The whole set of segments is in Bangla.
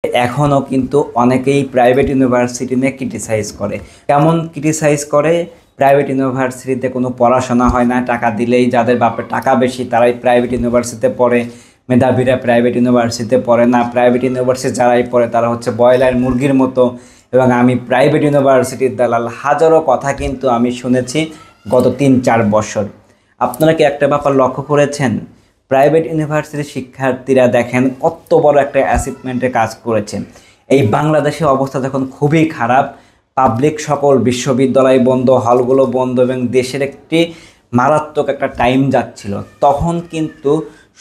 এখনও কিন্তু অনেকেই প্রাইভেট ইউনিভার্সিটি নিয়ে ক্রিটিসাইজ করে। কেমন ক্রিটিসাইজ করে? প্রাইভেট ইউনিভার্সিটিতে কোনো পড়াশোনা হয় না, টাকা দিলেই যাদের বাপের টাকা বেশি তারাই প্রাইভেট ইউনিভার্সিটিতে পড়ে, মেধাবীরা প্রাইভেট ইউনিভার্সিটিতে পড়ে না, প্রাইভেট ইউনিভার্সিটি যারাই পড়ে তারা হচ্ছে ব্রয়লার মুরগির মতো। এবং আমি প্রাইভেট ইউনিভার্সিটির দালাল, হাজারো কথা কিন্তু আমি শুনেছি গত ৩-৪ বছর। আপনারা কি একটা ব্যাপার লক্ষ্য করেছেন? প্রাইভেট ইউনিভার্সিটির শিক্ষার্থীরা দেখেন কত বড় একটা অ্যাচিভমেন্টে কাজ করেছে। এই বাংলাদেশের অবস্থা যখন খুবই খারাপ, পাবলিক সকল বিশ্ববিদ্যালয় বন্ধ, হলগুলো বন্ধ এবং দেশের একটি মারাত্মক একটা টাইম যাচ্ছিল, তখন কিন্তু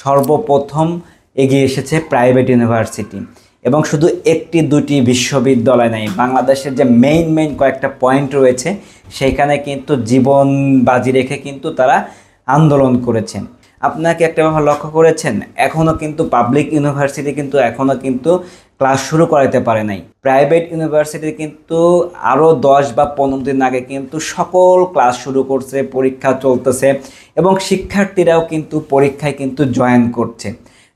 সর্বপ্রথম এগিয়ে এসেছে প্রাইভেট ইউনিভার্সিটি। এবং শুধু একটি দুটি বিশ্ববিদ্যালয় নেই, বাংলাদেশের যে মেইন কয়েকটা পয়েন্ট রয়েছে সেখানে কিন্তু জীবন বাজি রেখে কিন্তু তারা আন্দোলন করেছেন। আপনাকে একটা ব্যাপার লক্ষ্য করেছেন? এখনও কিন্তু পাবলিক ইউনিভার্সিটি কিন্তু এখনও কিন্তু ক্লাস শুরু করাতে পারে নাই। প্রাইভেট ইউনিভার্সিটি কিন্তু আরও 10 বা 15 দিন আগে কিন্তু সকল ক্লাস শুরু করছে, পরীক্ষা চলতেছে এবং শিক্ষার্থীরাও কিন্তু পরীক্ষায় কিন্তু জয়েন করছে।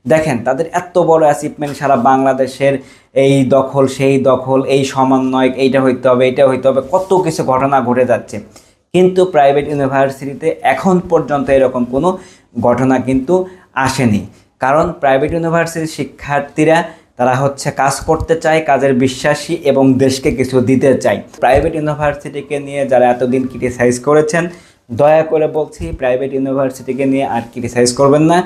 দেখেন তাদের এত বড় অ্যাচিভমেন্ট, সারা বাংলাদেশের এই দখল সেই দখল, এই সমন্বয়, এইটা হইতে হবে এইটা হইতে হবে, কত কিছু ঘটনা ঘটে যাচ্ছে। কিন্তু প্রাইভেট ইউনিভার্সিটিতে এখন পর্যন্ত এরকম কোনো ঘটনা কিন্তু আসেনি। কারণ প্রাইভেট ইউনিভার্সিটির শিক্ষার্থীরা তারা হচ্ছে কাজ করতে চায়, কাজের বিশ্বাসী এবং দেশকে কিছু দিতে চায়। প্রাইভেট ইউনিভার্সিটিকে নিয়ে যারা এতদিন ক্রিটিসাইজ করেছেন, দয়া করে বলছি প্রাইভেট ইউনিভার্সিটিকে নিয়ে আর ক্রিটিসাইজ করবেন না।